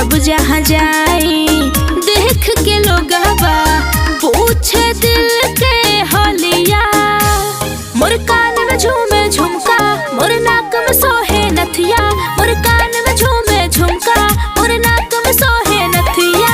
जब जहाँ जाई देख के लोगवा पूछे दिल के हलिया। मोर कान में झूमे झुमका, मोर नाक में सोहे नथिया। मोर कान में झूमे झुमका, मोर नाक में सोहे नथिया।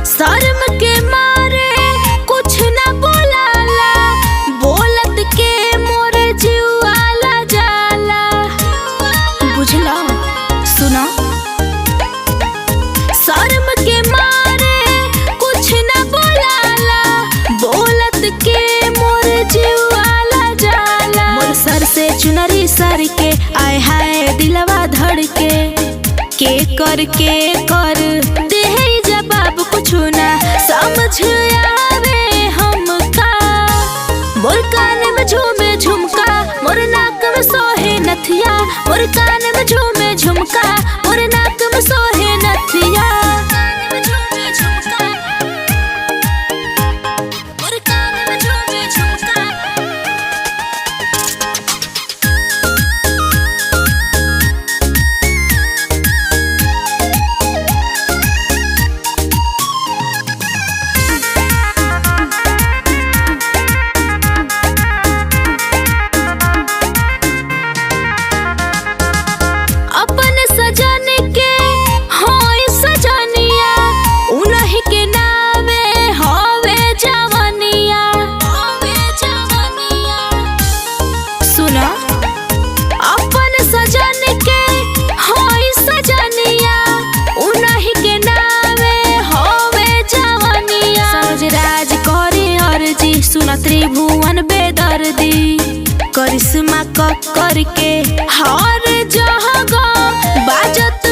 शर्म के मारे कुछ न बोलाला, बोलत के मोर जीवाला जाला। बुझला सुना, शर्म के मारे कुछ न बोलाला, बोलत के मोर जीवाला जाला। मोर सर से चुनरी सर के आय हाय दिलवा धड़ के कर दे जवाब कुछ ना समझ आवे हमका। मोर कान में झूमे झुमका, मोर नाक में सोहे नथिया। मोर कान में झूमे झुमका, मोर नाक में सोहे नथिया। मोर कान में झूमे झुमका। अपन सजन के होई सजनिया, उन्हीं के नामे होवे जवनिया। सुना, अपन सजन के होई सजनिया, उन्हीं के नामे होवे जवनिया। सरोज राज करे अर्जी, सुना त्रिभुवन बेदर्दी। करिश्मा करके हर जगह बाजत